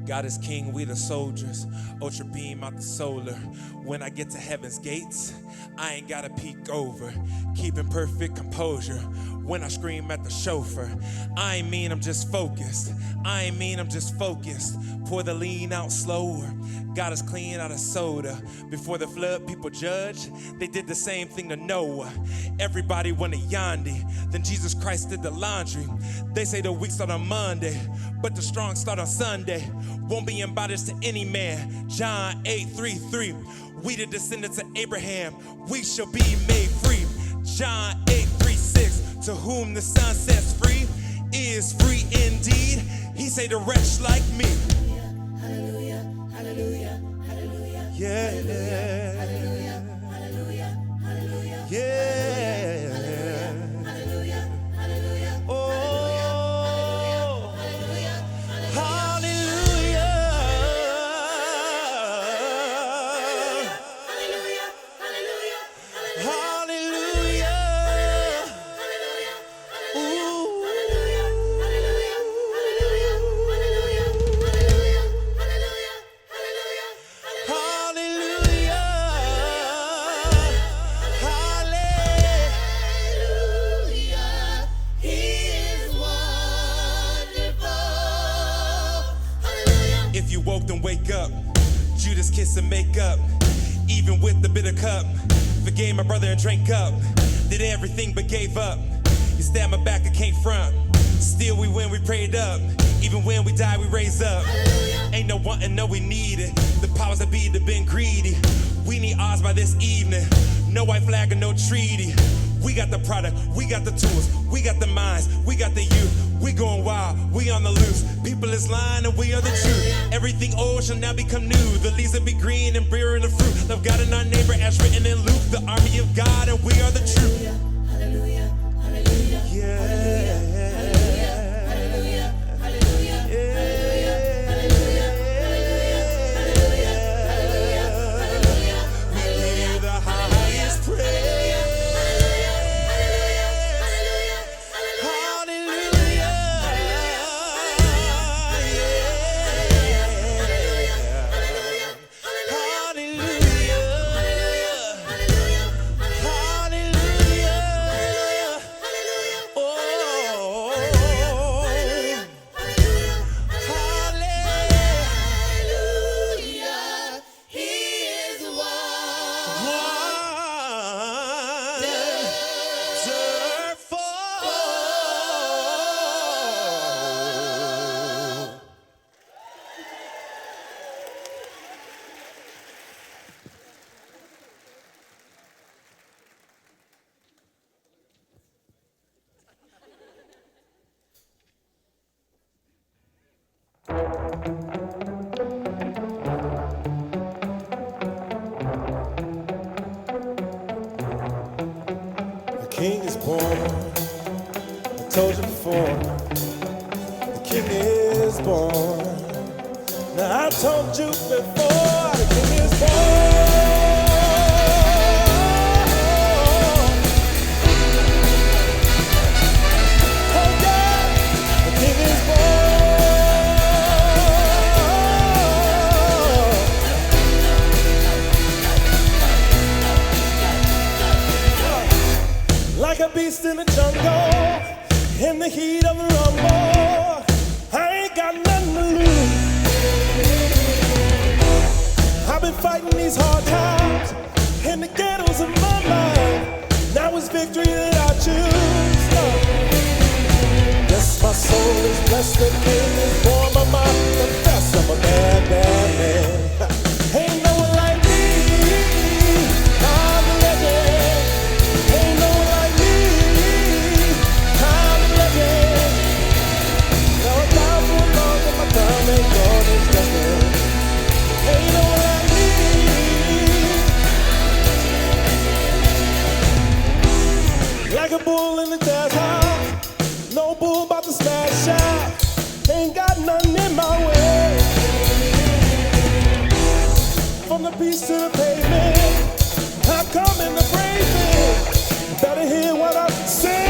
God is king, we the soldiers. Ultra beam out the solar. When I get to heaven's gates, I ain't gotta peek over. Keeping perfect composure. When I scream at the chauffeur, I ain't mean I'm just focused. I ain't mean I'm just focused. Pour the lean out slower. Got us clean out of soda. Before the flood, people judge. They did the same thing to Noah. Everybody wanted Yandi. Then Jesus Christ did the laundry. They say the weak start on Monday, but the strong start on Sunday. Won't be in bondage to any man. John 8:33. We the descendants of Abraham. We shall be made free. John 8:36. To whom the Son sets free is free indeed. He say the wretch like me. Hallelujah, hallelujah, hallelujah. Yeah. Hallelujah, hallelujah, hallelujah. Yeah. Hallelujah, hallelujah. Oh. Hallelujah, Hallelujah. hallelujah, hallelujah. Hallelujah. If you woke, then wake up. Judas kiss and make up. Even with the bitter cup. Forgave my brother and drank up. Did everything but gave up. You stabbed my back, I can't front. Still we win, we prayed up. Even when we die, we raise up. Ain't no wanting, no we need it. The powers that be that been greedy. We need ours by this evening. No white flag or no treaty. We got the product, we got the tools, we got the minds, we got the youth. We going wild, we on the loose. People is lying and we are the truth. Everything old shall now become new. The leaves will be green and bearing the fruit. Love God and our neighbor as written in Luke. The army of God and we are the truth. Hallelujah, hallelujah. Yeah. The king is born. I told you before. The king is born. Now I told you before. The king is born. Oh yeah, the king is born. Like a beast in the jungle, in the heat of the rumble, I ain't got nothing to lose. I've been fighting these hard times in the ghettos of my mind. Now it's victory that I choose. Yes, my soul is blessed, the king is born. My mind confess I'm a bad, bad man. Ain't no one like me. I'm a legend. Ain't no one like me. I'm a legend. Now I'm down for long and my time ain't gone, it's destined. Ain't no one like me. Like a bull in the desert, no bull about to smash out. Ain't got nothing in my way. From the beast to the pavement, I'm coming to brave it. Better hear what I say,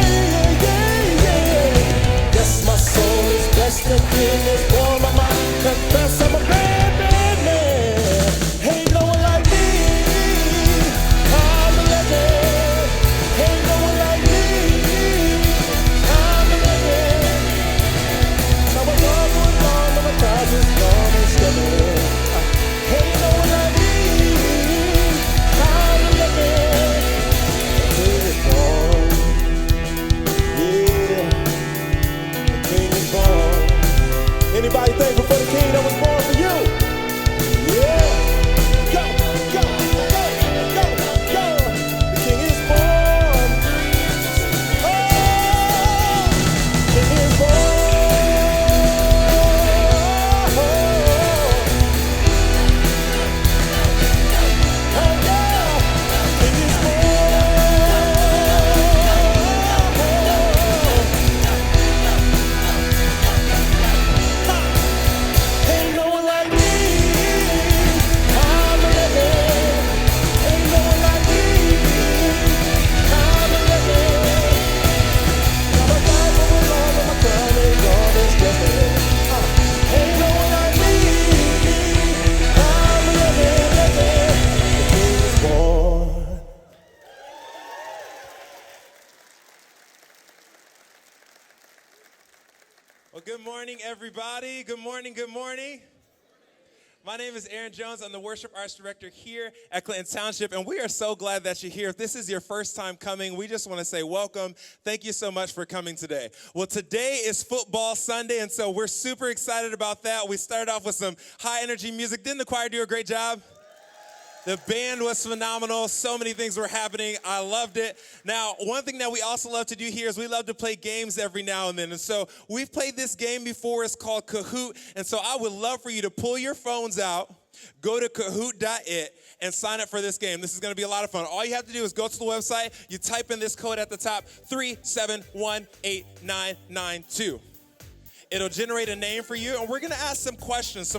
yeah. Yes, my soul is blessed, the king is born. My mind confess Well, good morning, everybody. Good morning, good morning. My name is Aaron Jones. I'm the Worship Arts Director here at Clinton Township, and we are so glad that you're here. If this is your first time coming, we just want to say welcome. Thank you so much for coming today. Well, today is Football Sunday, and so we're super excited about that. We started off with some high-energy music. Didn't the choir do a great job? The band was phenomenal. So many things were happening. I loved it. Now, one thing that we also love to do here is we love to play games every now and then. And so we've played this game before. It's called Kahoot. And so I would love for you to pull your phones out, go to kahoot.it, and sign up for this game. This is going to be a lot of fun. All you have to do is go to the website. You type in this code at the top, 3718992. It'll generate a name for you, and we're going to ask some questions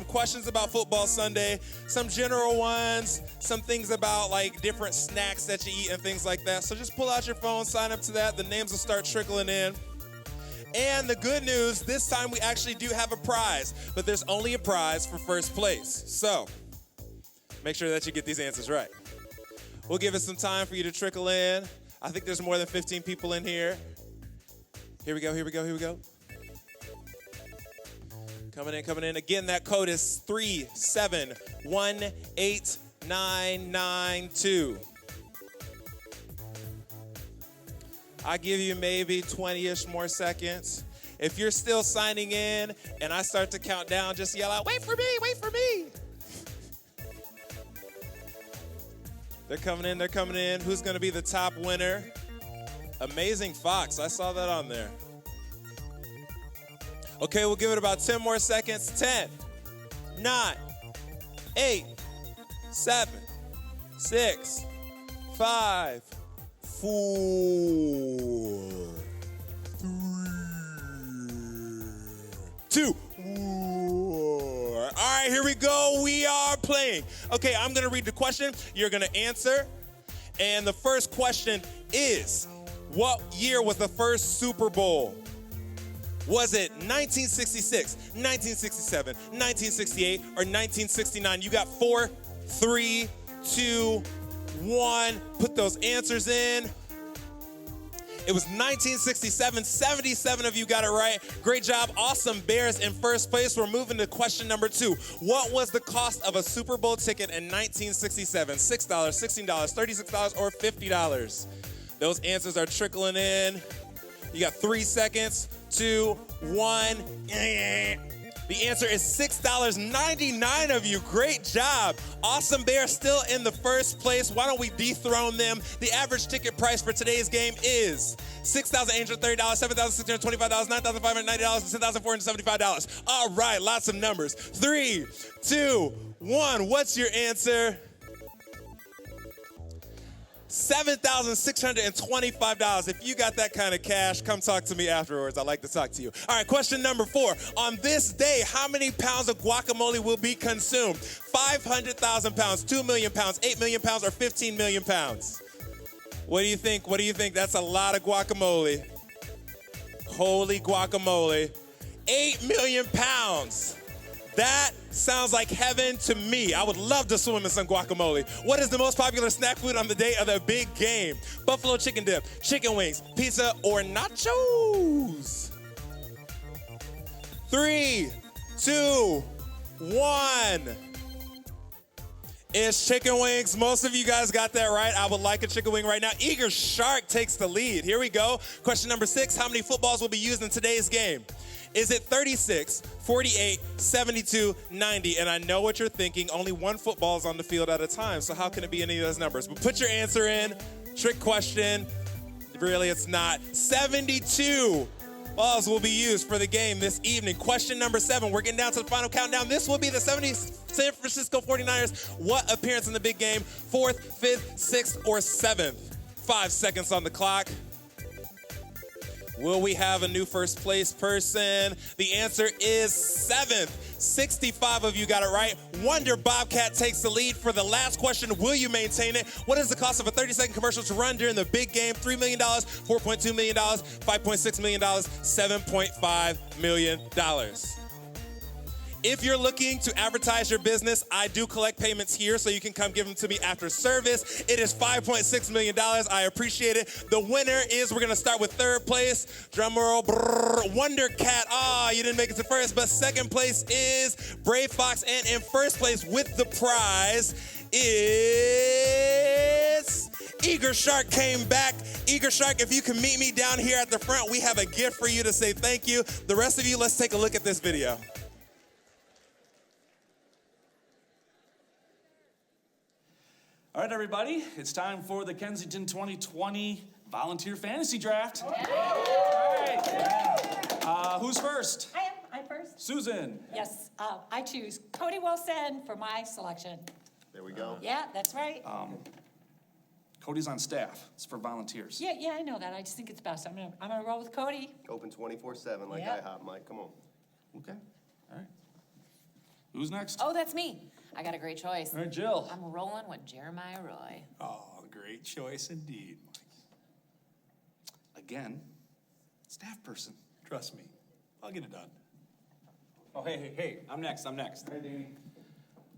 about Football Sunday, some general ones, some things about like different snacks that you eat and things like that. So just pull out your phone, sign up to that. The names will start trickling in. And the good news, this time we actually do have a prize, but there's only a prize for first place. So make sure that you get these answers right. We'll give it some time for you to trickle in. I think there's more than 15 people in here. Here we go. Coming in. Again, that code is 3718992. I'll give you maybe 20-ish more seconds. If you're still signing in and I start to count down, just yell out, wait for me. They're coming in. Who's going to be the top winner? Amazing Fox. I saw that on there. Okay, we'll give it about 10 more seconds. 10, 9, 8, 7, 6, 5, 4, 3, 2, 1. All right, here we go. We are playing. Okay, I'm going to read the question. You're going to answer. And the first question is, what year was the first Super Bowl? Was it 1966, 1967, 1968, or 1969? You got 4, 3, 2, 1. Put those answers in. It was 1967. 77 of you got it right. Great job. Awesome Bears in first place. We're moving to question number 2. What was the cost of a Super Bowl ticket in 1967? $6, $16, $36, or $50? Those answers are trickling in. You got 3 seconds. 2, 1. The answer is $6.99 of you. Great job. Awesome Bear still in the first place. Why don't we dethrone them? The average ticket price for today's game is $6,830, $7,625, $9,590, $10,475. All right, lots of numbers. 3, 2, 1. What's your answer? $7,625. If you got that kind of cash, come talk to me afterwards. I'd like to talk to you. All right, question number 4. On this day, how many pounds of guacamole will be consumed? 500,000 pounds, 2 million pounds, 8 million pounds, or 15 million pounds? What do you think? That's a lot of guacamole. Holy guacamole. 8 million pounds. That sounds like heaven to me. I would love to swim in some guacamole. What is the most popular snack food on the day of the big game? Buffalo chicken dip, chicken wings, pizza, or nachos? 3, 2, 1. It's chicken wings. Most of you guys got that right. I would like a chicken wing right now. Eager Shark takes the lead. Here we go. Question number 6. How many footballs will be used in today's game? Is it 36, 48, 72, 90? And I know what you're thinking. Only one football is on the field at a time. So how can it be any of those numbers? But put your answer in. Trick question. Really, it's not. 72 balls will be used for the game this evening. Question number 7. We're getting down to the final countdown. This will be the San Francisco 49ers. What appearance in the big game? 4th, 5th, 6th, or 7th? 5 seconds on the clock. Will we have a new first place person? The answer is 7th. 65 of you got it right. Wonder Bobcat takes the lead for the last question. Will you maintain it? What is the cost of a 30-second commercial to run during the big game? $3 million, $4.2 million, $5.6 million, $7.5 million. If you're looking to advertise your business, I do collect payments here, so you can come give them to me after service. It is $5.6 million. I appreciate it. The winner is, we're going to start with third place. Drum roll, Wonder Cat. You didn't make it to first, but second place is Brave Fox. And in first place with the prize is Eager Shark came back. Eager Shark, if you can meet me down here at the front, we have a gift for you to say thank you. The rest of you, let's take a look at this video. All right, everybody, it's time for the Kensington 2020 Volunteer Fantasy Draft. All right. Who's first? I'm first. Susan. Yes, I choose Cody Wilson for my selection. There we go. Yeah, that's right. Cody's on staff. It's for volunteers. Yeah, I know that. I just think it's best. I'm gonna roll with Cody. Open 24/7 like Yeah. IHOP, Mike. Come on. Okay. All right. Who's next? Oh, that's me. I got a great choice. All right, Jill. I'm rolling with Jeremiah Roy. Oh, great choice indeed, Mike. Again, staff person. Trust me, I'll get it done. Oh, hey, I'm next. Hey, Danny.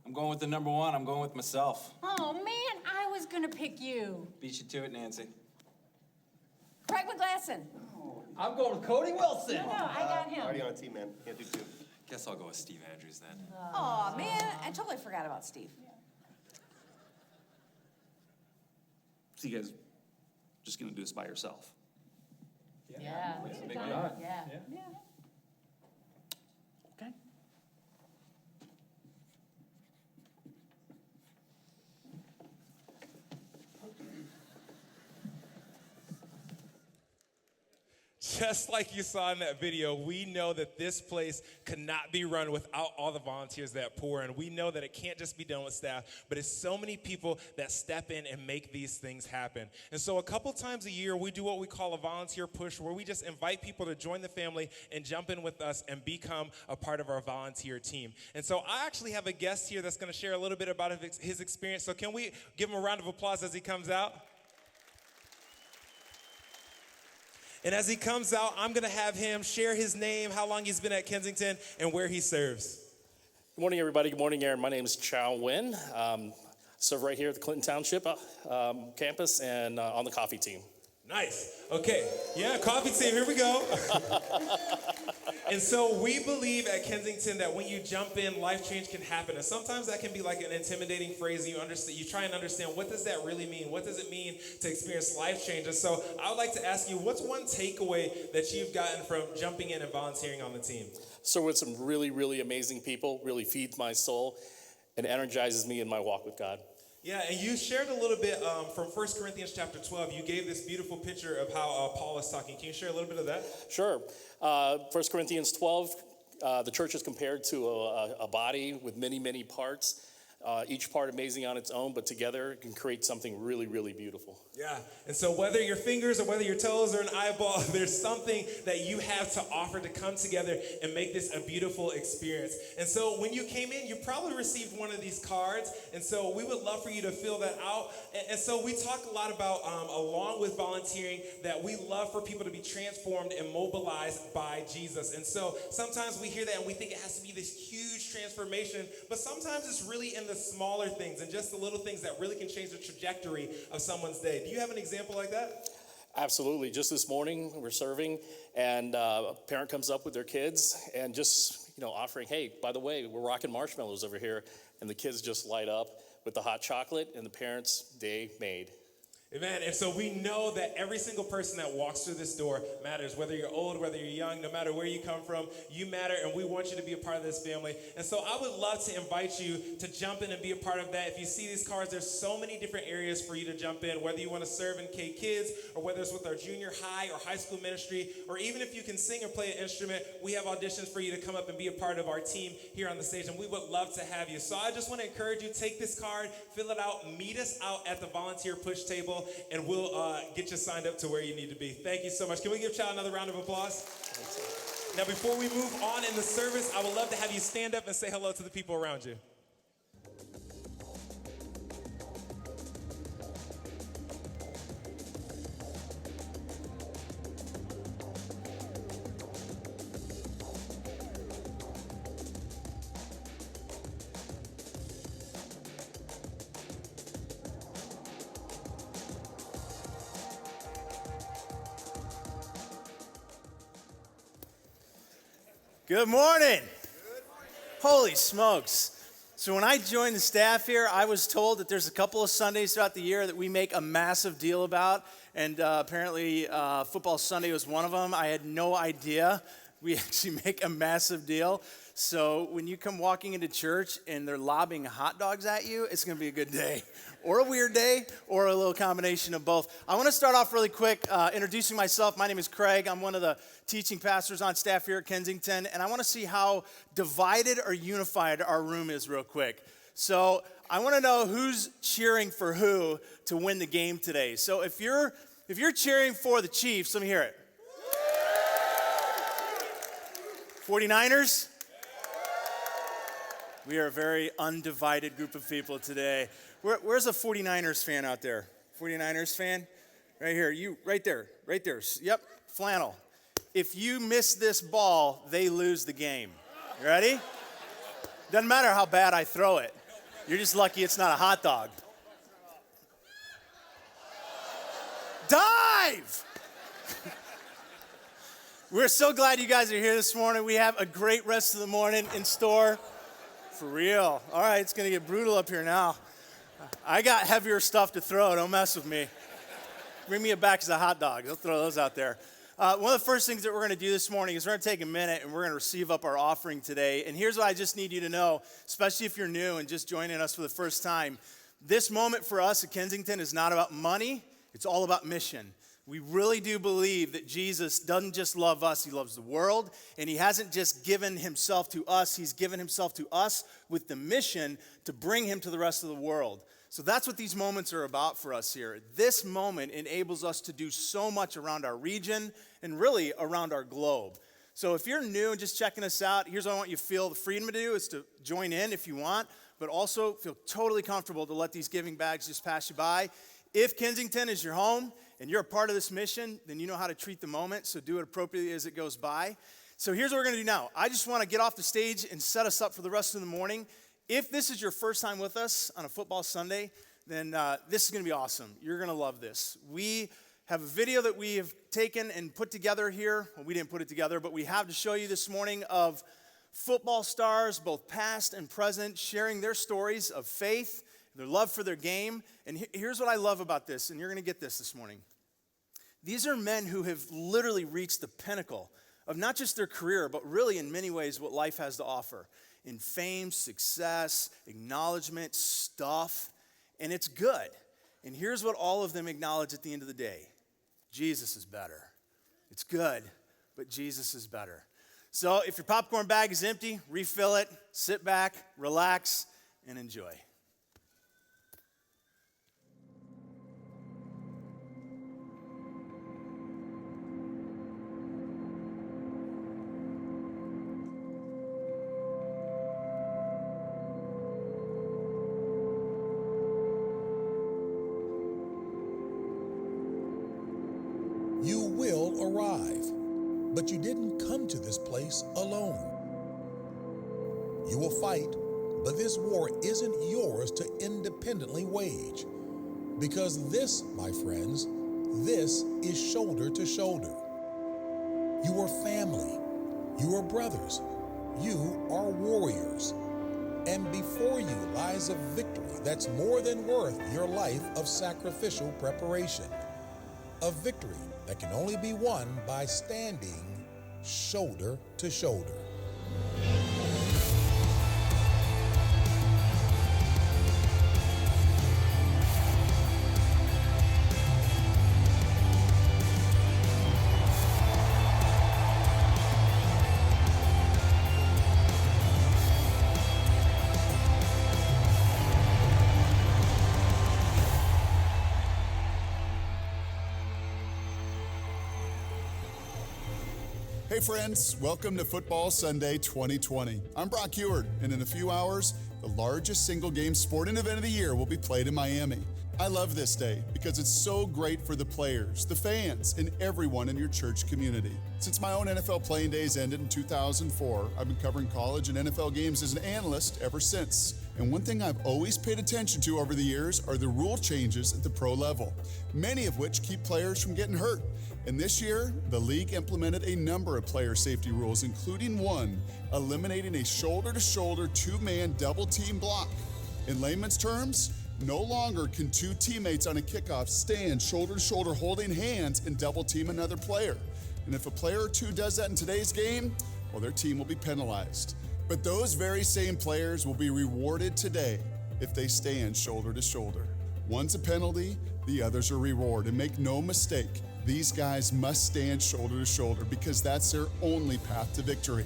I'm going with the number one. I'm going with myself. Oh man, I was gonna pick you. Beat you to it, Nancy. Craig McGlasson. I'm going with Cody Wilson. No, I got him. Already on a team, man. Can't do two. Guess I'll go with Steve Andrews then. Oh, man, I totally forgot about Steve. So you guys just gonna do this by yourself? Yeah. Big Yeah. deal. Yeah. Okay. Just like you saw in that video, we know that this place could not be run without all the volunteers that pour in. We know that it can't just be done with staff, but it's so many people that step in and make these things happen. And so a couple times a year, we do what we call a volunteer push, where we just invite people to join the family and jump in with us and become a part of our volunteer team. And so I actually have a guest here that's going to share a little bit about his experience. So can we give him a round of applause as he comes out? And as he comes out, I'm going to have him share his name, how long he's been at Kensington, and where he serves. Good morning, everybody. Good morning, Aaron. My name is Chow Nguyen. Serve right here at the Clinton Township campus and on the coffee team. Nice. Okay. Yeah, coffee team. Here we go. And so we believe at Kensington that when you jump in, life change can happen. And sometimes that can be like an intimidating phrase. And you try and understand, what does that really mean? What does it mean to experience life change? And so I would like to ask you, what's one takeaway that you've gotten from jumping in and volunteering on the team? So with some really, really amazing people, really feeds my soul and energizes me in my walk with God. Yeah, and you shared a little bit from 1 Corinthians chapter 12. You gave this beautiful picture of how Paul is talking. Can you share a little bit of that? Sure. 1 Corinthians 12, the church is compared to a body with many, many parts. Each part amazing on its own, but together it can create something really, really beautiful. Yeah, and so whether your fingers or whether your toes or an eyeball, there's something that you have to offer to come together and make this a beautiful experience. And so when you came in, you probably received one of these cards, and so we would love for you to fill that out. And so we talk a lot about, along with volunteering, that we love for people to be transformed and mobilized by Jesus. And so sometimes we hear that and we think it has to be this huge transformation, but sometimes it's really in the smaller things and just the little things that really can change the trajectory of someone's day. Do you have an example like that? Absolutely. Just this morning, we're serving, and a parent comes up with their kids and just, offering, hey, by the way, we're rocking marshmallows over here, and the kids just light up with the hot chocolate and the parents' day made. Amen. And so we know that every single person that walks through this door matters. Whether you're old, whether you're young, no matter where you come from, you matter, and we want you to be a part of this family. And so I would love to invite you to jump in and be a part of that. If you see these cards, there's so many different areas for you to jump in, whether you want to serve in K Kids, or whether it's with our junior high or high school ministry, or even if you can sing or play an instrument, we have auditions for you to come up and be a part of our team here on the stage, and we would love to have you. So I just want to encourage you, take this card, fill it out, meet us out at the volunteer push table, and we'll get you signed up to where you need to be. Thank you so much. Can we give Chow another round of applause? Now, before we move on in the service, I would love to have you stand up and say hello to the people around you. Good morning. Holy smokes. So when I joined the staff here, I was told that there's a couple of Sundays throughout the year that we make a massive deal about, and apparently Football Sunday was one of them. I had no idea we actually make a massive deal. So when you come walking into church and they're lobbing hot dogs at you, it's going to be a good day, or a weird day, or a little combination of both. I want to start off really quick introducing myself. My name is Craig. I'm one of the teaching pastors on staff here at Kensington, and I want to see how divided or unified our room is real quick. So I want to know who's cheering for who to win the game today. So if you're cheering for the Chiefs, let me hear it. 49ers? We are a very undivided group of people today. Where's a 49ers fan out there? 49ers fan? Right here, you, right there. Yep, flannel. If you miss this ball, they lose the game. You ready? Doesn't matter how bad I throw it. You're just lucky it's not a hot dog. Dive! We're so glad you guys are here this morning. We have a great rest of the morning in store. For real. All right, it's going to get brutal up here now. I got heavier stuff to throw. Don't mess with me. Bring me a box of hot dogs. I'll throw those out there. One of the first things that we're going to do this morning is we're going to take a minute and we're going to receive up our offering today. And here's what I just need you to know, especially if you're new and just joining us for the first time. This moment for us at Kensington is not about money. It's all about mission. We really do believe that Jesus doesn't just love us, he loves the world, and he hasn't just given himself to us, he's given himself to us with the mission to bring him to the rest of the world. So that's what these moments are about for us here. This moment enables us to do so much around our region and really around our globe. So if you're new and just checking us out, here's what I want you to feel the freedom to do is to join in if you want, but also feel totally comfortable to let these giving bags just pass you by. If Kensington is your home and you're a part of this mission, then you know how to treat the moment, so do it appropriately as it goes by. So here's what we're going to do now. I just want to get off the stage and set us up for the rest of the morning. If this is your first time with us on a football Sunday, then this is going to be awesome. You're going to love this. We have a video that we have taken and put together here. Well, we didn't put it together, but we have to show you this morning of football stars, both past and present, sharing their stories of faith, their love for their game. And here's what I love about this, and you're going to get this morning. These are men who have literally reached the pinnacle of not just their career, but really in many ways what life has to offer. In fame, success, acknowledgement, stuff, and it's good. And here's what all of them acknowledge at the end of the day. Jesus is better. It's good, but Jesus is better. So if your popcorn bag is empty, refill it, sit back, relax, and enjoy. You will arrive, but you didn't come to this place alone. You will fight, but this war isn't yours to independently wage. Because this, my friends, this is shoulder to shoulder. You are family. You are brothers. You are warriors. And before you lies a victory that's more than worth your life of sacrificial preparation. A victory that can only be won by standing shoulder to shoulder. Hey friends, welcome to Football Sunday 2020. I'm Brock Eward, and in a few hours, the largest single game sporting event of the year will be played in Miami. I love this day because it's so great for the players, the fans, and everyone in your church community. Since my own NFL playing days ended in 2004, I've been covering college and NFL games as an analyst ever since. And one thing I've always paid attention to over the years are the rule changes at the pro level, many of which keep players from getting hurt. And this year, the league implemented a number of player safety rules, including one eliminating a shoulder-to-shoulder two-man double-team block. In layman's terms, no longer can two teammates on a kickoff stand shoulder-to-shoulder holding hands and double-team another player. And if a player or two does that in today's game, well, their team will be penalized. But those very same players will be rewarded today if they stand shoulder to shoulder. One's a penalty, the others are reward. And make no mistake, these guys must stand shoulder to shoulder because that's their only path to victory.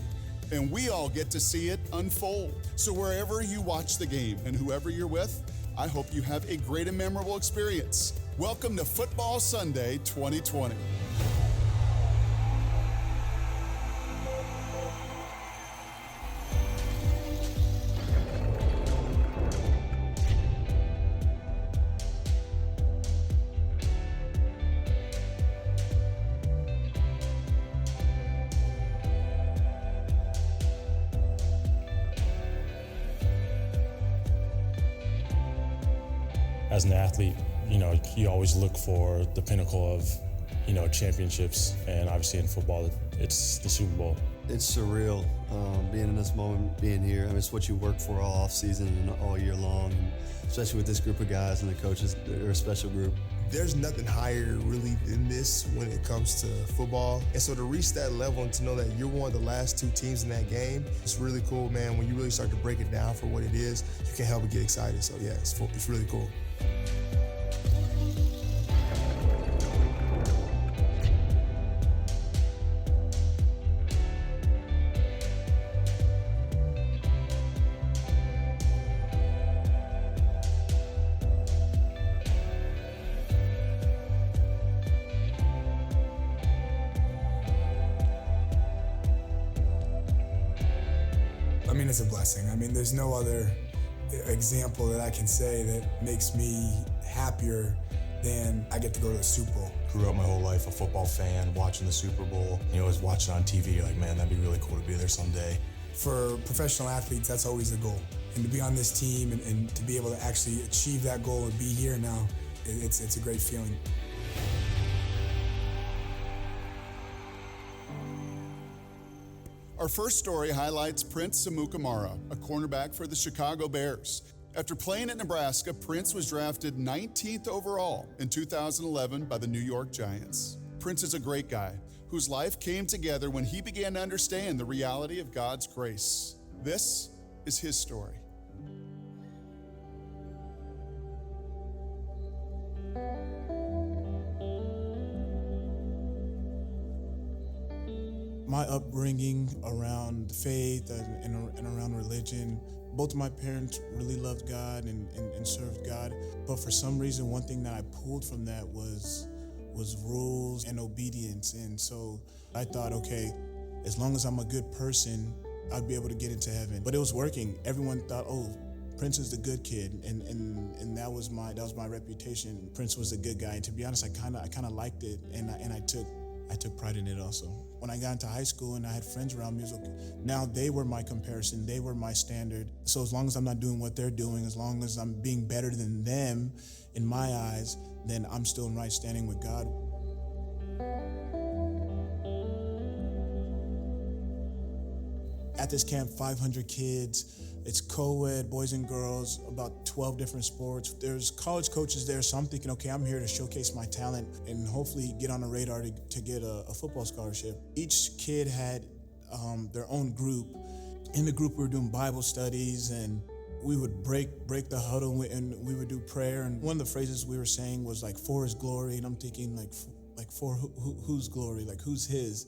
And we all get to see it unfold. So wherever you watch the game and whoever you're with, I hope you have a great and memorable experience. Welcome to Football Sunday 2020. As an athlete, you always look for the pinnacle of, championships. And obviously in football, it's the Super Bowl. It's surreal being in this moment, being here. I mean, it's what you work for all off season and all year long, and especially with this group of guys and the coaches. They're a special group. There's nothing higher really than this when it comes to football. And so to reach that level and to know that you're one of the last two teams in that game, it's really cool, man. When you really start to break it down for what it is, you can't help but get excited. So yeah, it's really cool. I mean, it's a blessing. I mean, there's no other example that I can say that makes me happier than I get to go to the Super Bowl. Grew up my whole life a football fan, watching the Super Bowl. You always watch it on TV, you're like, man, that'd be really cool to be there someday. For professional athletes, that's always the goal. And to be on this team and to be able to actually achieve that goal and be here now, it's a great feeling. Our first story highlights Prince Amukamara, a cornerback for the Chicago Bears. After playing at Nebraska, Prince was drafted 19th overall in 2011 by the New York Giants. Prince is a great guy whose life came together when he began to understand the reality of God's grace. This is his story. My upbringing around faith and around religion, both of my parents really loved God and served God. But for some reason, one thing that I pulled from that was rules and obedience. And so I thought, okay, as long as I'm a good person, I'd be able to get into heaven. But it was working. Everyone thought, oh, Prince is the good kid, and that was my reputation. Prince was a good guy, and to be honest, I kind of liked it, and I took pride in it also. When I got into high school and I had friends around me, it was okay. Now they were my comparison, they were my standard. So as long as I'm not doing what they're doing, as long as I'm being better than them in my eyes, then I'm still in right standing with God. At this camp, 500 kids. It's co-ed, boys and girls, about 12 different sports. There's college coaches there, so I'm thinking, okay, I'm here to showcase my talent and hopefully get on the radar to get a football scholarship. Each kid had their own group. In the group, we were doing Bible studies, and we would break the huddle, and we would do prayer. And one of the phrases we were saying was like, for his glory, and I'm thinking like for whose glory, like who's his?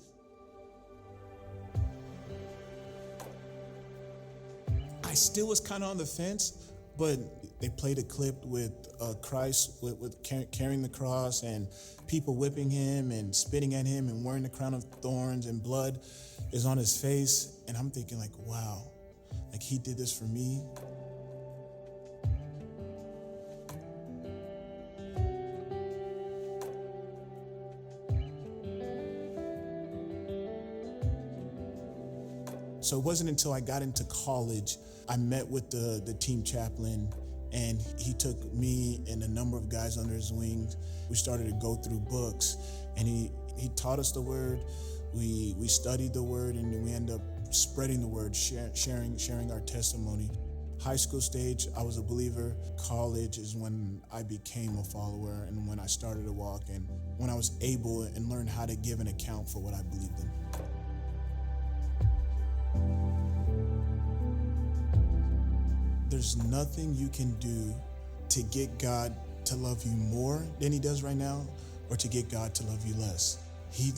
I still was kind of on the fence, but they played a clip with Christ with carrying the cross and people whipping him and spitting at him and wearing the crown of thorns and blood is on his face. And I'm thinking like, wow, like he did this for me. So it wasn't until I got into college, I met with the team chaplain, and he took me and a number of guys under his wings. We started to go through books, and he taught us the word. We studied the word, and then we ended up spreading the word, sharing our testimony. High school stage, I was a believer. College is when I became a follower and when I started to walk and when I was able and learned how to give an account for what I believed in. There's nothing you can do to get God to love you more than he does right now, or to get God to love you less. He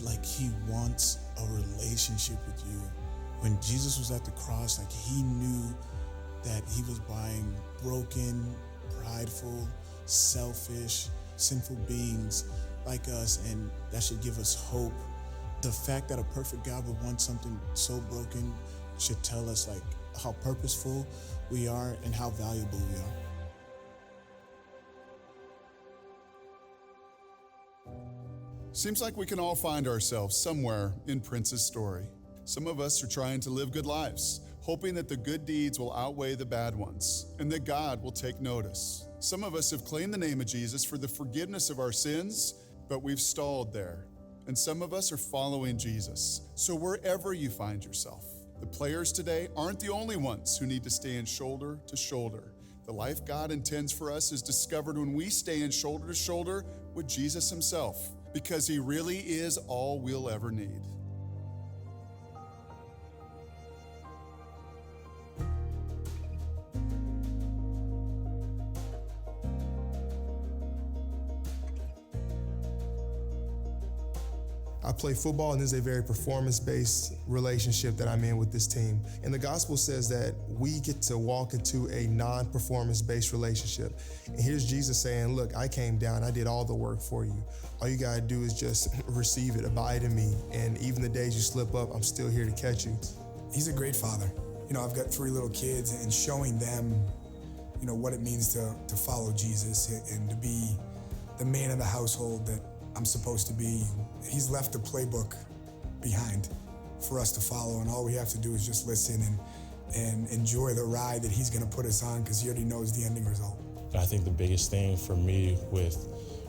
wants a relationship with you. When Jesus was at the cross, he knew that he was buying broken, prideful, selfish, sinful beings like us, and that should give us hope. The fact that a perfect God would want something so broken should tell us how purposeful we are and how valuable we are. Seems like we can all find ourselves somewhere in Prince's story. Some of us are trying to live good lives, hoping that the good deeds will outweigh the bad ones and that God will take notice. Some of us have claimed the name of Jesus for the forgiveness of our sins, but we've stalled there. And some of us are following Jesus. So wherever you find yourself, the players today aren't the only ones who need to stand shoulder to shoulder. The life God intends for us is discovered when we stand shoulder to shoulder with Jesus himself, because he really is all we'll ever need. I play football, and this is a very performance-based relationship that I'm in with this team. And the gospel says that we get to walk into a non-performance-based relationship. And here's Jesus saying, look, I came down, I did all the work for you. All you gotta do is just receive it, abide in me. And even the days you slip up, I'm still here to catch you. He's a great father. I've got 3 little kids, and showing them, what it means to follow Jesus and to be the man of the household that I'm supposed to be. He's left a playbook behind for us to follow, and all we have to do is just listen and enjoy the ride that he's gonna put us on, because he already knows the ending result. I think the biggest thing for me with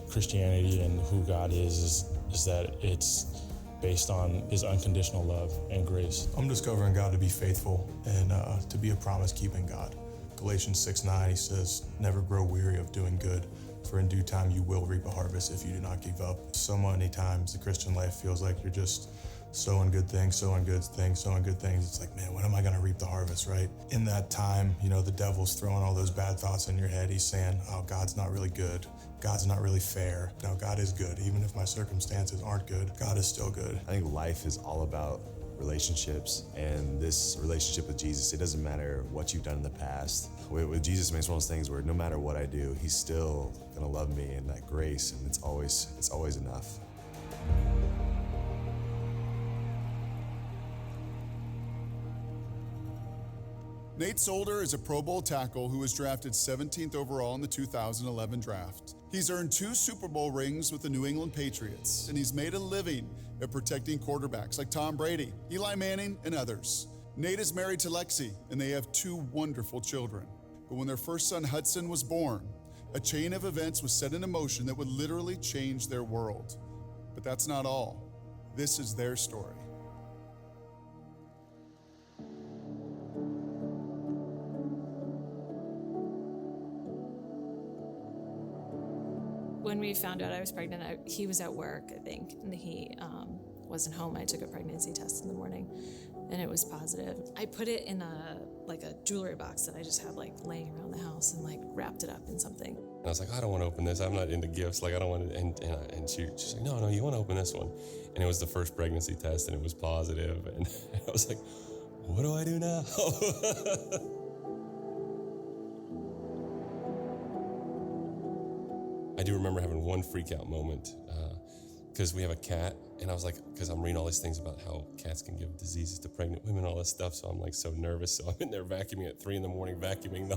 Christianity and who God is that it's based on his unconditional love and grace. I'm discovering God to be faithful and to be a promise-keeping God. Galatians 6:9, he says, never grow weary of doing good, for in due time you will reap a harvest if you do not give up. So many times the Christian life feels like you're just sowing good things, sowing good things, sowing good things. It's like, man, when am I gonna reap the harvest, right? In that time, the devil's throwing all those bad thoughts in your head. He's saying, oh, God's not really good. God's not really fair. No, God is good. Even if my circumstances aren't good, God is still good. I think life is all about relationships, and this relationship with Jesus, it doesn't matter what you've done in the past. With Jesus, it's one of those things where no matter what I do, he's still gonna love me, and that grace, and it's always enough. Nate Solder is a Pro Bowl tackle who was drafted 17th overall in the 2011 draft. He's earned 2 Super Bowl rings with the New England Patriots, and he's made a living at protecting quarterbacks like Tom Brady, Eli Manning, and others. Nate is married to Lexi, and they have 2 wonderful children. But when their first son, Hudson, was born, a chain of events was set in motion that would literally change their world. But that's not all. This is their story. When we found out I was pregnant, he was at work, I think, and he wasn't home. I took a pregnancy test in the morning, and it was positive. I put it in a jewelry box that I just have laying around the house, and wrapped it up in something. And I was like, I don't want to open this. I'm not into gifts. I don't want to. And she's like, no, you want to open this one. And it was the first pregnancy test, and it was positive. And I was like, what do I do now? I do remember having one freak out moment. because we have a cat, and I was like, because I'm reading all these things about how cats can give diseases to pregnant women, all this stuff, so I'm like so nervous. So I'm in there vacuuming at 3 a.m, vacuuming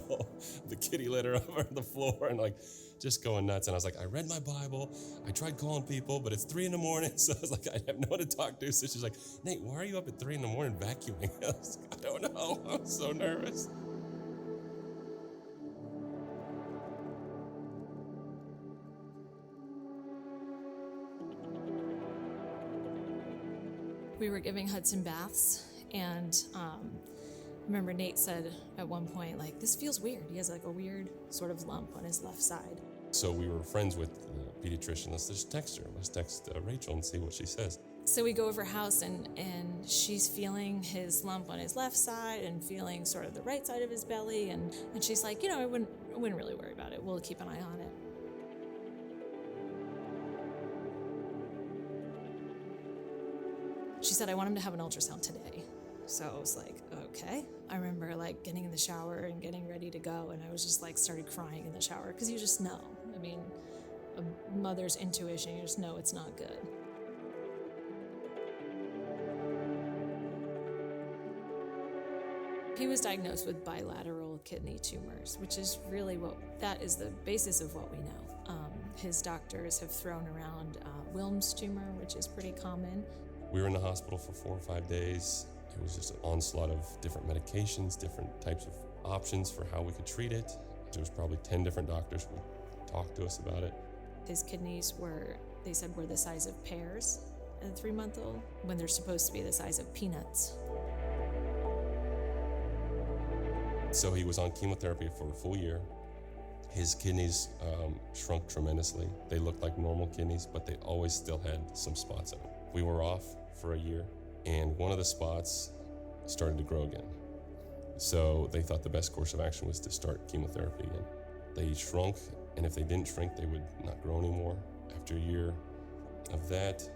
the kitty litter over the floor, and like just going nuts. And I was like, I read my Bible, I tried calling people, but it's 3 a.m, so I was like, I have no one to talk to. So she's like, Nate, why are you up at 3 a.m. vacuuming? I was like, I don't know, I'm so nervous. We were giving Hudson baths, and remember Nate said at one point, like, this feels weird. He has like a weird sort of lump on his left side. So we were friends with the pediatrician. Let's just text her. Let's text Rachel and see what she says. So we go over her house, and she's feeling his lump on his left side and feeling sort of the right side of his belly. And she's like, I wouldn't really worry about it. We'll keep an eye on it. She said, I want him to have an ultrasound today. So I was like, okay. I remember like getting in the shower and getting ready to go, and I was just like started crying in the shower because you just know. I mean, a mother's intuition, you just know it's not good. He was diagnosed with bilateral kidney tumors, which is really that is the basis of what we know. His doctors have thrown around Wilms tumor, which is pretty common. We were in the hospital for 4 or 5 days. It was just an onslaught of different medications, different types of options for how we could treat it. There was probably 10 different doctors who would talk to us about it. His kidneys were the size of pears at a 3-month-old, when they're supposed to be the size of peanuts. So he was on chemotherapy for a full year. His kidneys shrunk tremendously. They looked like normal kidneys, but they always still had some spots in them. We were off for a year, and one of the spots started to grow again. So they thought the best course of action was to start chemotherapy again. They shrunk, and if they didn't shrink, they would not grow anymore. After a year of that,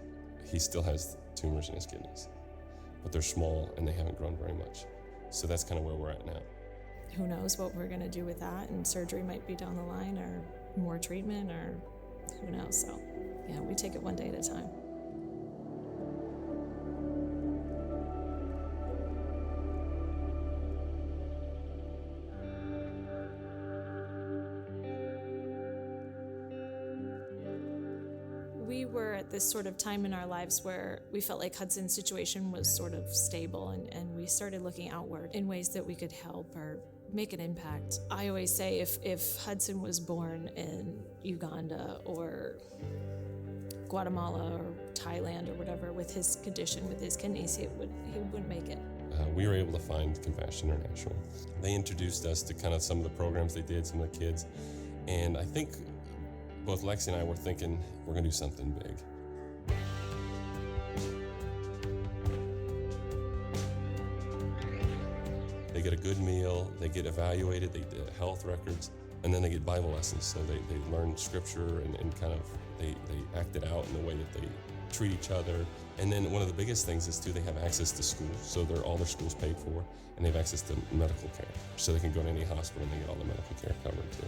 he still has tumors in his kidneys, but they're small and they haven't grown very much. So that's kind of where we're at now. Who knows what we're gonna do with that, and surgery might be down the line, or more treatment, or who knows. So yeah, we take it one day at a time. We were at this sort of time in our lives where we felt like Hudson's situation was sort of stable, and we started looking outward in ways that we could help or make an impact. I always say if Hudson was born in Uganda or Guatemala or Thailand or whatever with his condition, with his kidneys, he wouldn't make it. We were able to find Compassion International. They introduced us to kind of some of the programs they did, some of the kids, and I think both Lexi and I were thinking, we're gonna do something big. They get a good meal, they get evaluated, they get health records, and then they get Bible lessons. So they learn scripture and kind of, they act it out in the way that they treat each other. And then one of the biggest things is too, they have access to school. So all their school's paid for, and they have access to medical care. So they can go to any hospital and they get all the medical care covered too.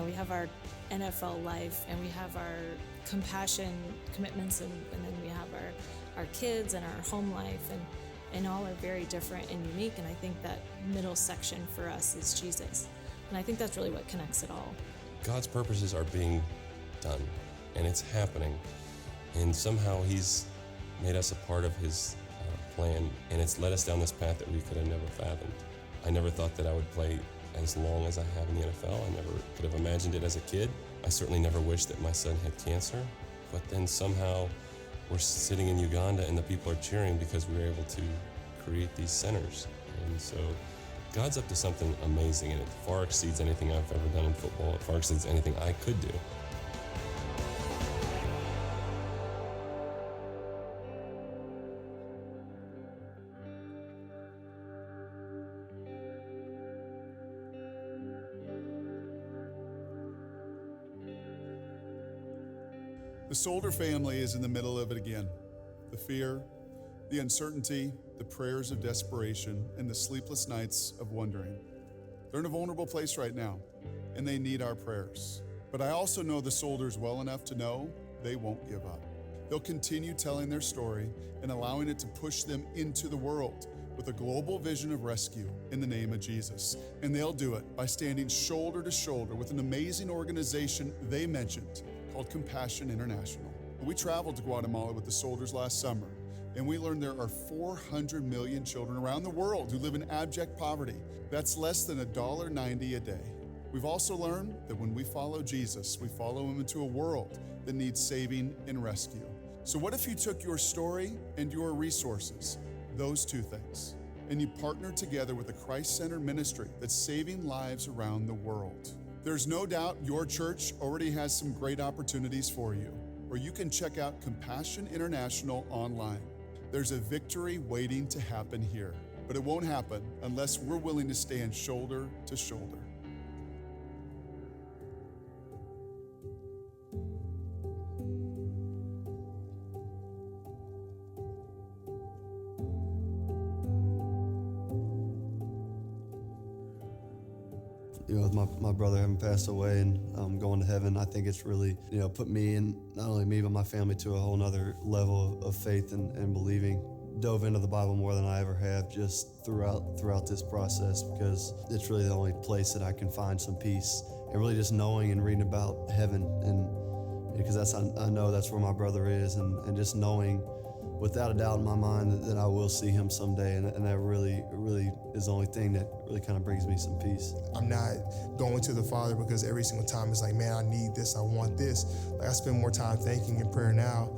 We have our NFL life, and we have our compassion commitments, and then we have our kids and our home life, and all are very different and unique. And I think that middle section for us is Jesus. And I think that's really what connects it all. God's purposes are being done, and it's happening. And somehow He's made us a part of His plan, and it's led us down this path that we could have never fathomed. I never thought that I would play as long as I have in the NFL. I never could have imagined it as a kid. I certainly never wished that my son had cancer, but then somehow we're sitting in Uganda and the people are cheering because we were able to create these centers. And so God's up to something amazing, and it far exceeds anything I've ever done in football. It far exceeds anything I could do. The Solder family is in the middle of it again. The fear, the uncertainty, the prayers of desperation, and the sleepless nights of wondering. They're in a vulnerable place right now, and they need our prayers. But I also know the soldiers well enough to know they won't give up. They'll continue telling their story and allowing it to push them into the world with a global vision of rescue in the name of Jesus. And they'll do it by standing shoulder to shoulder with an amazing organization they mentioned called Compassion International. We traveled to Guatemala with the soldiers last summer, and we learned there are 400 million children around the world who live in abject poverty. That's less than $1.90 a day. We've also learned that when we follow Jesus, we follow him into a world that needs saving and rescue. So what if you took your story and your resources, those two things, and you partnered together with a Christ-centered ministry that's saving lives around the world? There's no doubt your church already has some great opportunities for you, or you can check out Compassion International online. There's a victory waiting to happen here, but it won't happen unless we're willing to stand shoulder to shoulder. You know, with my brother having passed away and going to heaven, I think it's really, put me and not only me, but my family to a whole nother level of faith and believing. Dove into the Bible more than I ever have just throughout this process, because it's really the only place that I can find some peace, and really just knowing and reading about heaven, and because I know that's where my brother is, and just knowing without a doubt in my mind that I will see him someday, and that really is the only thing that really kind of brings me some peace. I'm not going to the Father because every single time it's like, man, I need this, I want this. Like, I spend more time thanking and prayer now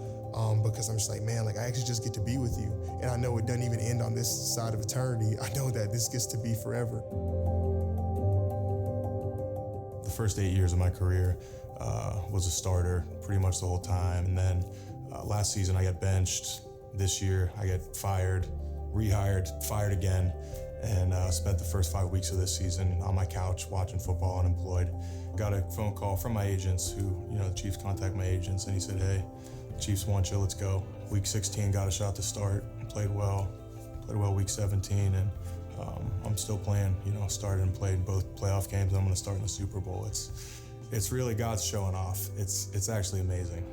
because I'm just like, man, like, I actually just get to be with you. And I know it doesn't even end on this side of eternity. I know that this gets to be forever. The first 8 years of my career was a starter pretty much the whole time. And then last season I got benched. This year I got fired, rehired, fired again, and spent the first 5 weeks of this season on my couch watching football, unemployed. Got a phone call from my agents who, the Chiefs contact my agents, and he said, hey, the Chiefs want you, let's go. Week 16, got a shot to start, played well week 17, and I'm still playing, started and played both playoff games. I'm gonna start in the Super Bowl. It's really God's showing off. It's actually amazing.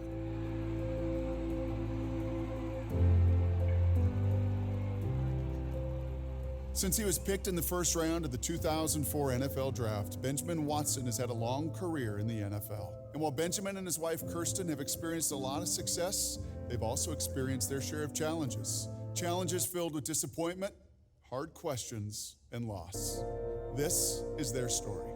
Since he was picked in the first round of the 2004 NFL Draft, Benjamin Watson has had a long career in the NFL. And while Benjamin and his wife Kirsten have experienced a lot of success, they've also experienced their share of challenges. Challenges filled with disappointment, hard questions, and loss. This is their story.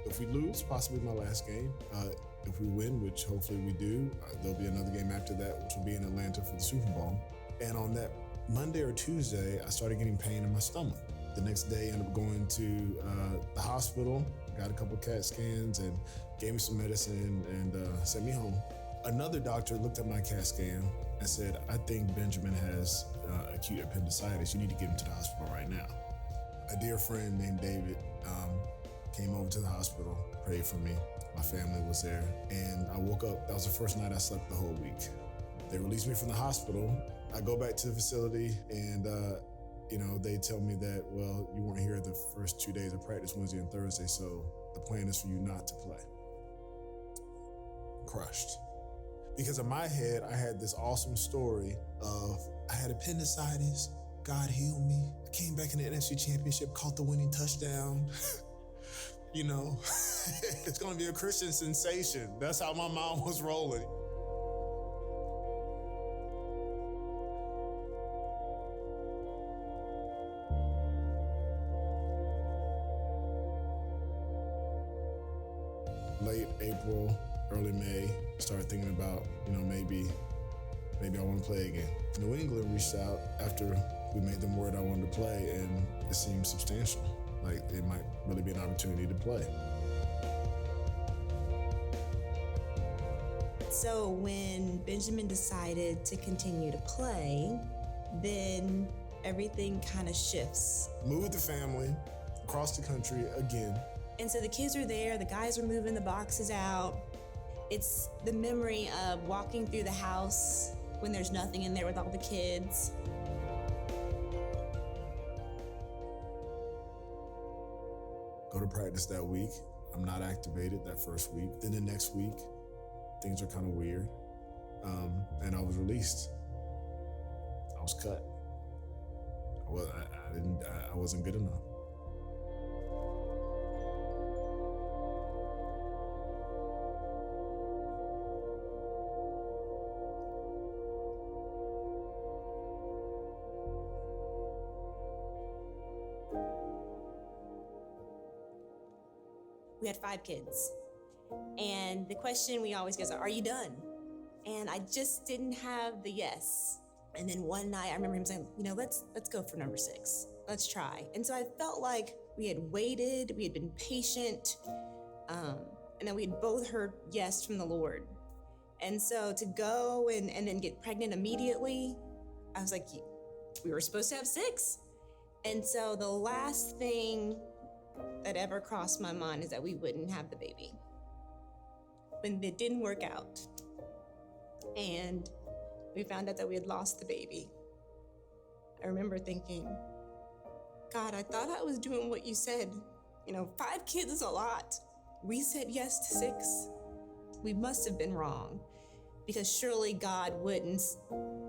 If we lose, possibly my last game. If we win, which hopefully we do, there'll be another game after that, which will be in Atlanta for the Super Bowl. And on that Monday or Tuesday, I started getting pain in my stomach. The next day, I ended up going to the hospital, got a couple CAT scans, and gave me some medicine and sent me home. Another doctor looked at my CAT scan and said, I think Benjamin has acute appendicitis. You need to get him to the hospital right now. A dear friend named David came over to the hospital, prayed for me. My family was there, and I woke up. That was the first night I slept the whole week. They released me from the hospital. I go back to the facility, and they tell me that, well, you weren't here the first 2 days of practice, Wednesday and Thursday, so the plan is for you not to play. Crushed. Because in my head, I had this awesome story of I had appendicitis, God healed me. I came back in the NFC Championship, caught the winning touchdown. It's gonna be a Christian sensation. That's how my mom was rolling. Late April, early May, started thinking about, maybe I want to play again. New England reached out after we made them word I wanted to play, and it seemed substantial. Like it might really be an opportunity to play. So when Benjamin decided to continue to play, then everything kind of shifts. Moved the family across the country again. And so the kids are there, the guys are moving the boxes out. It's the memory of walking through the house when there's nothing in there with all the kids. Go to practice that week. I'm not activated that first week. Then the next week, things are kind of weird. And I was released. I was cut. I wasn't good enough. We had 5 kids. And the question we always get is, are you done? And I just didn't have the yes. And then one night I remember him saying, let's go for number 6. Let's try. And so I felt like we had waited, we had been patient, and then we had both heard yes from the Lord. And so to go and then get pregnant immediately, I was like, we were supposed to have 6. And so the last thing that ever crossed my mind is that we wouldn't have the baby. When it didn't work out, and we found out that we had lost the baby, I remember thinking, God, I thought I was doing what you said. 5 kids is a lot. We said yes to 6. We must have been wrong, because surely God wouldn't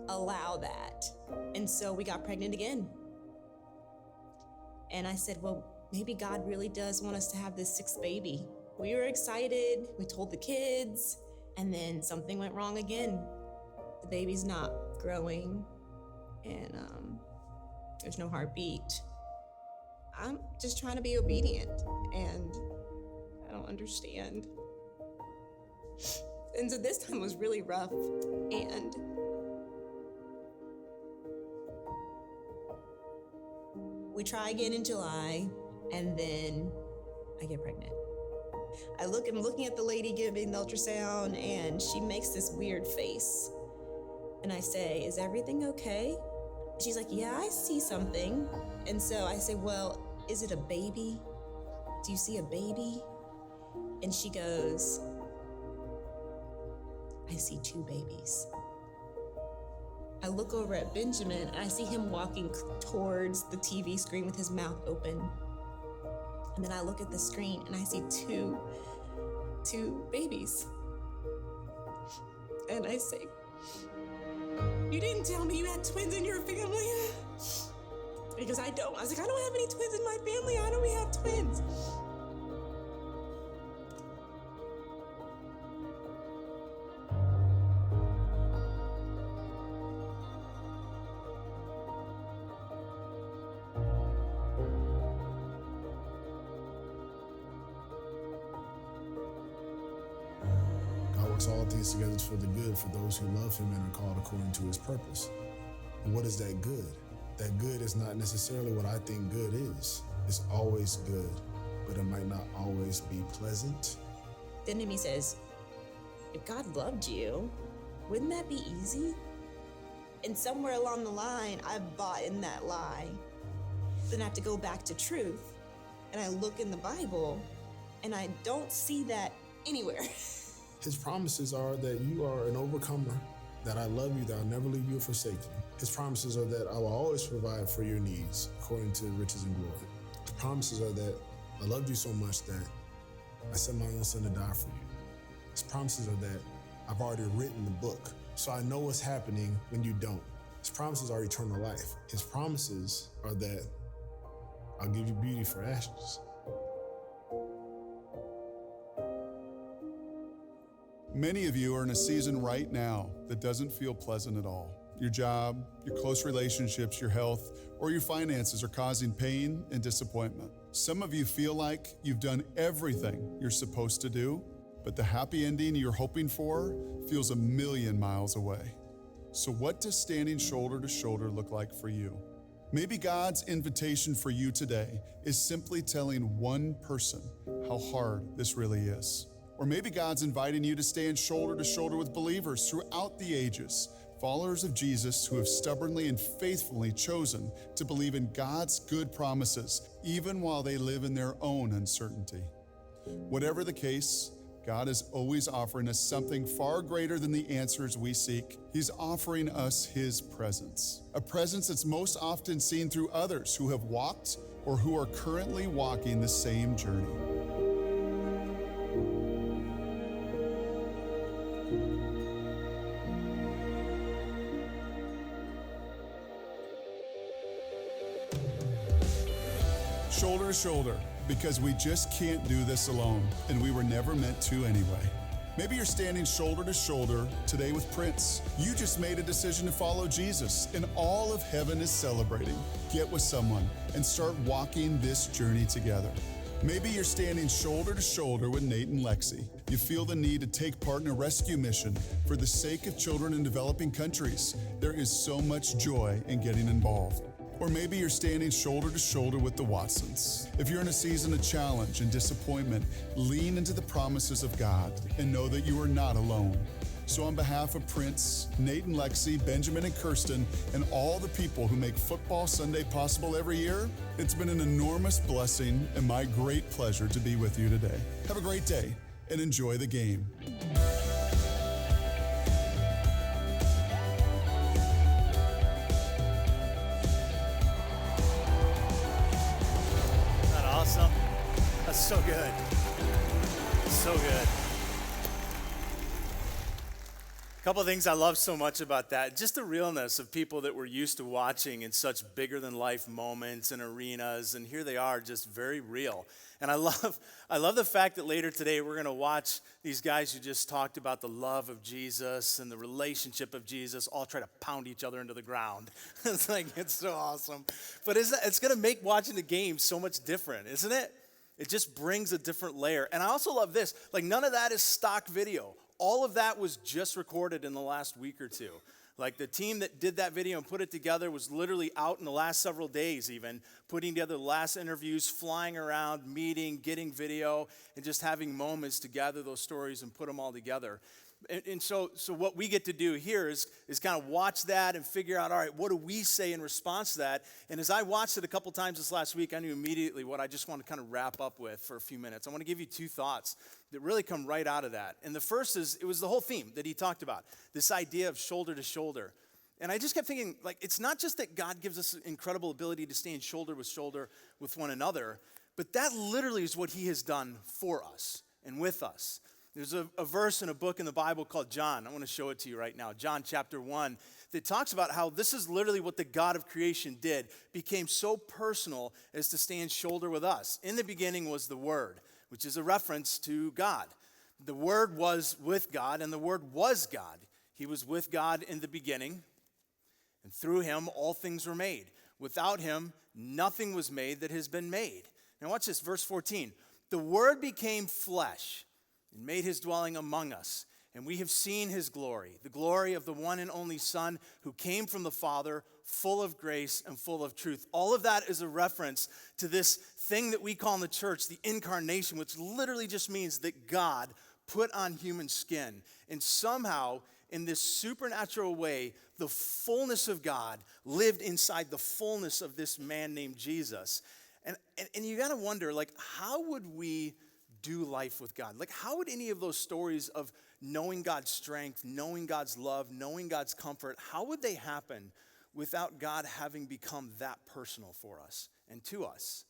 allow that. And so we got pregnant again. And I said, well, maybe God really does want us to have this 6th baby. We were excited, we told the kids, and then something went wrong again. The baby's not growing, and there's no heartbeat. I'm just trying to be obedient, and I don't understand. And so this time was really rough, and we try again in July, and then I get pregnant. I'm looking at the lady giving the ultrasound, and she makes this weird face. And I say, is everything okay? She's like, yeah, I see something. And so I say, well, is it a baby? Do you see a baby? And she goes, I see 2 babies. I look over at Benjamin, and I see him walking towards the TV screen with his mouth open. And then I look at the screen, and I see two babies. And I say, you didn't tell me you had twins in your family. Because I don't. I was like, I don't have any twins in my family. How do we have twins? All things together for the good for those who love him and are called according to his purpose. And what is that good? That good is not necessarily what I think good is. It's always good, but it might not always be pleasant. The enemy says, if God loved you, wouldn't that be easy? And somewhere along the line, I've bought in that lie. Then I have to go back to truth, and I look in the Bible, and I don't see that anywhere. His promises are that you are an overcomer, that I love you, that I'll never leave you or forsake you. His promises are that I will always provide for your needs according to riches and glory. The promises are that I loved you so much that I sent my own son to die for you. His promises are that I've already written the book, so I know what's happening when you don't. His promises are eternal life. His promises are that I'll give you beauty for ashes. Many of you are in a season right now that doesn't feel pleasant at all. Your job, your close relationships, your health, or your finances are causing pain and disappointment. Some of you feel like you've done everything you're supposed to do, but the happy ending you're hoping for feels a million miles away. So what does standing shoulder to shoulder look like for you? Maybe God's invitation for you today is simply telling one person how hard this really is. Or maybe God's inviting you to stand shoulder to shoulder with believers throughout the ages, followers of Jesus who have stubbornly and faithfully chosen to believe in God's good promises, even while they live in their own uncertainty. Whatever the case, God is always offering us something far greater than the answers we seek. He's offering us His presence, a presence that's most often seen through others who have walked or who are currently walking the same journey. Shoulder to shoulder, because we just can't do this alone, and we were never meant to anyway. Maybe you're standing shoulder to shoulder today with Prince. You just made a decision to follow Jesus, and all of heaven is celebrating. Get with someone and start walking this journey together. Maybe you're standing shoulder to shoulder with Nate and Lexi. You feel the need to take part in a rescue mission for the sake of children in developing countries. There is so much joy in getting involved. Or maybe you're standing shoulder to shoulder with the Watsons. If you're in a season of challenge and disappointment, lean into the promises of God and know that you are not alone. So on behalf of Prince, Nate and Lexi, Benjamin and Kirsten, and all the people who make Football Sunday possible every year, it's been an enormous blessing and my great pleasure to be with you today. Have a great day and enjoy the game. Awesome. That's so good. So good. A couple of things I love so much about that. Just the realness of people that we're used to watching in such bigger than life moments and arenas, and here they are, just very real. And I love the fact that later today we're going to watch these guys who just talked about the love of Jesus and the relationship of Jesus all try to pound each other into the ground. It's so awesome. But it's going to make watching the game so much different, isn't it? It just brings a different layer. And I also love this. None of that is stock video. All of that was just recorded in the last week or two. The team that did that video and put it together was literally out in the last several days even, putting together the last interviews, flying around, meeting, getting video, and just having moments to gather those stories and put them all together. And so what we get to do here is kind of watch that and figure out, all right, what do we say in response to that? And as I watched it a couple times this last week, I knew immediately what I just want to kind of wrap up with for a few minutes. I want to give you two thoughts that really come right out of that. And the first is, it was the whole theme that he talked about, this idea of shoulder to shoulder. And I just kept thinking, it's not just that God gives us an incredible ability to stand shoulder with one another, but that literally is what he has done for us and with us. There's a verse in a book in the Bible called John. I want to show it to you right now. John chapter 1 that talks about how this is literally what the God of creation did. Became so personal as to stand shoulder with us. In the beginning was the Word, which is a reference to God. The Word was with God and the Word was God. He was with God in the beginning, and through him all things were made. Without him nothing was made that has been made. Now watch this, verse 14. The Word became flesh and made his dwelling among us. And we have seen his glory, the glory of the one and only Son who came from the Father, full of grace and full of truth. All of that is a reference to this thing that we call in the church the incarnation, which literally just means that God put on human skin. And somehow, in this supernatural way, the fullness of God lived inside the fullness of this man named Jesus. And you got to wonder, how would we do life with God? How would any of those stories of knowing God's strength, knowing God's love, knowing God's comfort, how would they happen without God having become that personal for us and to us?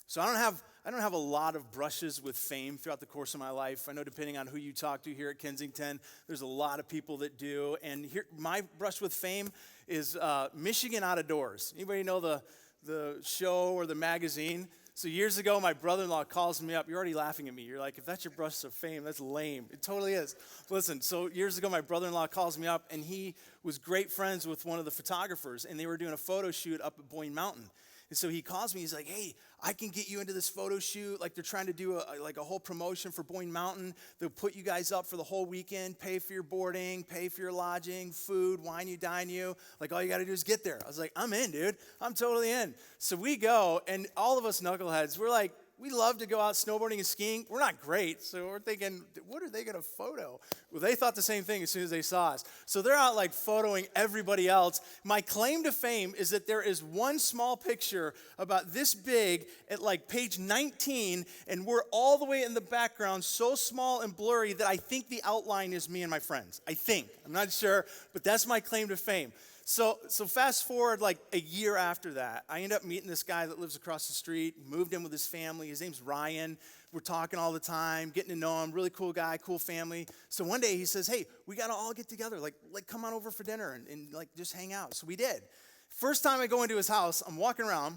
So I don't have a lot of brushes with fame throughout the course of my life. I know depending on who you talk to here at Kensington, there's a lot of people that do. And here, my brush with fame is Michigan Out of Doors. Anybody know the show or the magazine? So years ago, my brother-in-law calls me up. You're already laughing at me. You're like, if that's your brush of fame, that's lame. It totally is. Listen, so years ago, my brother-in-law calls me up, and he was great friends with one of the photographers, and they were doing a photo shoot up at Boyne Mountain. And so he calls me, he's like, hey, I can get you into this photo shoot. They're trying to do a whole promotion for Boyne Mountain. They'll put you guys up for the whole weekend, pay for your boarding, pay for your lodging, food, wine you, dine you. All you got to do is get there. I was like, I'm in, dude. I'm totally in. So we go, and all of us knuckleheads, we're like, we love to go out snowboarding and skiing. We're not great, so we're thinking, what are they going to photo? Well, they thought the same thing as soon as they saw us. So they're out like photoing everybody else. My claim to fame is that there is one small picture about this big at like page 19, and we're all the way in the background, so small and blurry that I think the outline is me and my friends. I think. I'm not sure, but that's my claim to fame. So fast forward like a year after that, I end up meeting this guy that lives across the street, moved in with his family. His name's Ryan. We're talking all the time, getting to know him. Really cool guy, cool family. So one day he says, hey, we got to all get together. Like come on over for dinner and like just hang out. So we did. First time I go into his house, I'm walking around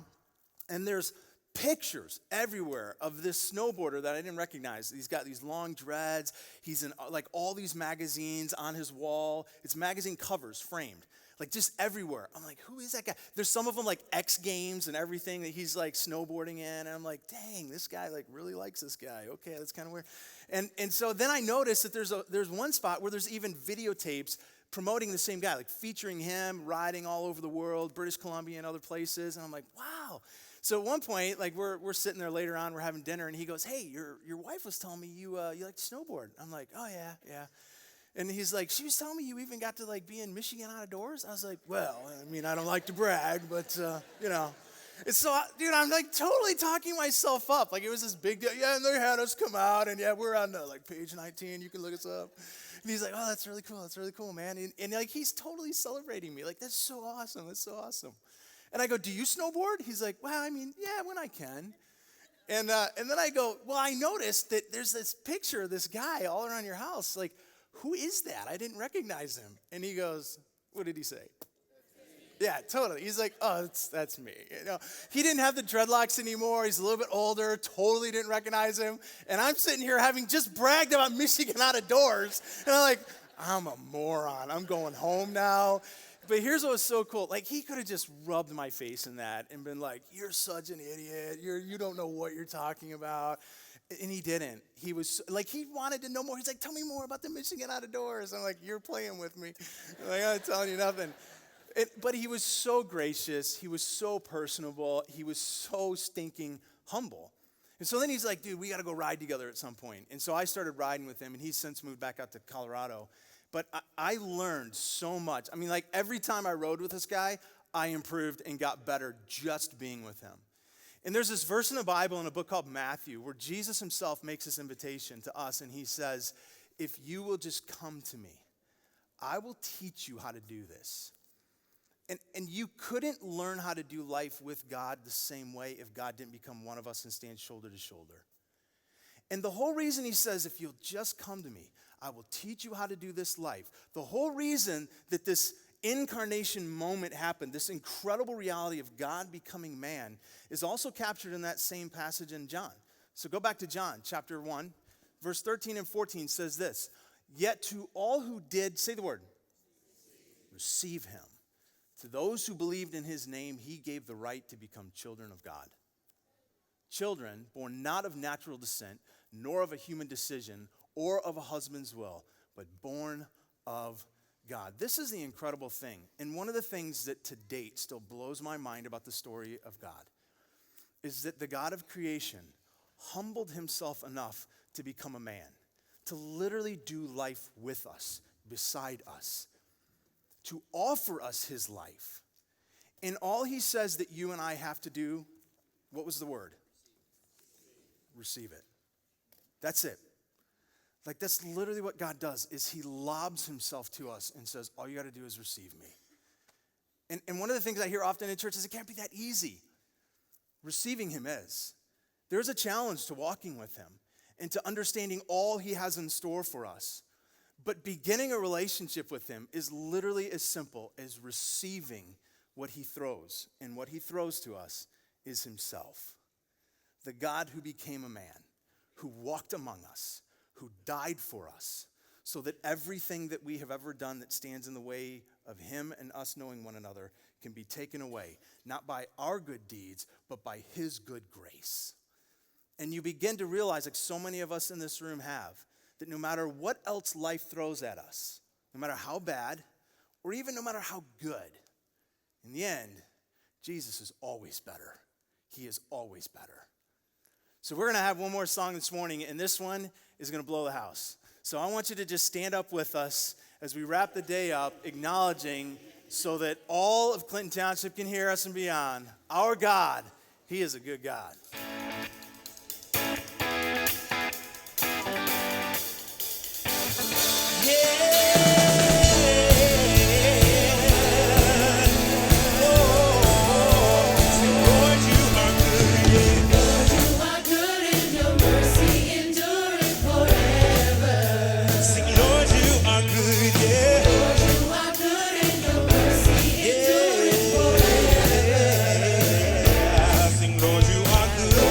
and there's pictures everywhere of this snowboarder that I didn't recognize. He's got these long dreads. He's in like all these magazines on his wall. It's magazine covers framed. Like just everywhere. I'm like, who is that guy? There's some of them like X Games and everything that he's like snowboarding in. And I'm like, dang, this guy like really likes this guy. Okay, that's kind of weird. And so then I noticed that there's one spot where there's even videotapes promoting the same guy, like featuring him riding all over the world, British Columbia and other places. And I'm like, wow. So at one point, like we're sitting there later on, we're having dinner, and he goes, hey, your wife was telling me you like to snowboard. I'm like, oh yeah. And he's like, she was telling me you even got to like be in Michigan out of doors. I was like, well, I mean, I don't like to brag, but you know. And so, dude, I'm like totally talking myself up. Like it was this big deal. Yeah, and they had us come out, and yeah, we're on like page 19. You can look us up. And he's like, oh, that's really cool. That's really cool, man. And like he's totally celebrating me. Like that's so awesome. That's so awesome. And I go, do you snowboard? He's like, well, I mean, yeah, when I can. And then I go, well, I noticed that there's this picture of this guy all around your house. Like, who is that? I didn't recognize him. And he goes, what did he say? Yeah, totally. He's like, oh, that's me. You know, he didn't have the dreadlocks anymore. He's a little bit older. Totally didn't recognize him. And I'm sitting here having just bragged about Michigan out of doors. And I'm like, I'm a moron. I'm going home now. But here's what was so cool. Like, he could have just rubbed my face in that and been like, you're such an idiot. You don't know what you're talking about. And he didn't. He was like, he wanted to know more. He's like, tell me more about the Michigan out of doors. I'm like, you're playing with me. Like, I'm not telling you nothing. But he was so gracious. He was so personable. He was so stinking humble. And so then he's like, dude, we got to go ride together at some point. And so I started riding with him, and he's since moved back out to Colorado. But I learned so much. I mean, like every time I rode with this guy, I improved and got better just being with him. And there's this verse in the Bible in a book called Matthew where Jesus himself makes this invitation to us, and he says, if you will just come to me, I will teach you how to do this. And you couldn't learn how to do life with God the same way if God didn't become one of us and stand shoulder to shoulder. And the whole reason he says, if you'll just come to me, I will teach you how to do this life. The whole reason that this incarnation moment happened, this incredible reality of God becoming man, is also captured in that same passage in John. So go back to John chapter 1, verse 13 and 14 says this, yet to all who did, say the word, receive him. To those who believed in his name, he gave the right to become children of God. Children born not of natural descent, nor of a human decision, or of a husband's will, but born of God. This is the incredible thing. And one of the things that to date still blows my mind about the story of God is that the God of creation humbled himself enough to become a man, to literally do life with us, beside us, to offer us his life. And all he says that you and I have to do, what was the word? Receive it. That's it. Like that's literally what God does, is he lobs himself to us and says, all you got to do is receive me. And one of the things I hear often in church is it can't be that easy. Receiving him is. There's a challenge to walking with him and to understanding all he has in store for us. But beginning a relationship with him is literally as simple as receiving what he throws. And what he throws to us is himself. The God who became a man, who walked among us, who died for us, so that everything that we have ever done that stands in the way of him and us knowing one another can be taken away, not by our good deeds, but by his good grace. And you begin to realize, like so many of us in this room have, that no matter what else life throws at us, no matter how bad, or even no matter how good, in the end, Jesus is always better. He is always better. So we're going to have one more song this morning, and this one is going to blow the house. So I want you to just stand up with us as we wrap the day up, acknowledging so that all of Clinton Township can hear us and beyond. Our God, He is a good God. Lord, you are good.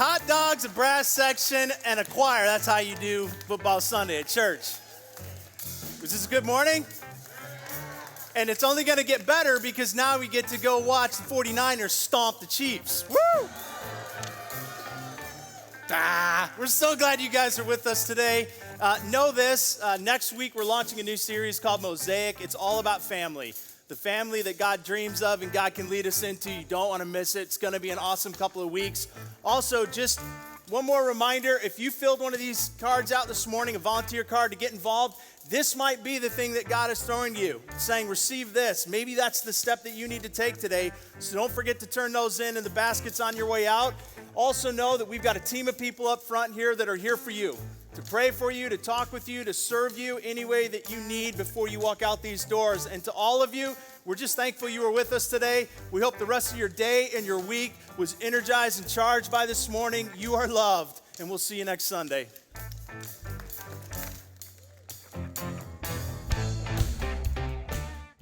hot dogs, a brass section, and a choir. That's how you do football Sunday at church. Was this a good morning? And it's only going to get better because now we get to go watch the 49ers stomp the Chiefs. Woo! We're so glad you guys are with us today. Know this, next week we're launching a new series called Mosaic. It's all about family. The family that God dreams of and God can lead us into. You don't want to miss it. It's going to be an awesome couple of weeks. Also, just one more reminder, if you filled one of these cards out this morning, a volunteer card to get involved, this might be the thing that God is throwing you, saying receive this. Maybe that's the step that you need to take today. So don't forget to turn those in the baskets on your way out. Also know that we've got a team of people up front here that are here for you, to pray for you, to talk with you, to serve you any way that you need before you walk out these doors. And to all of you, we're just thankful you were with us today. We hope the rest of your day and your week was energized and charged by this morning. You are loved, and we'll see you next Sunday.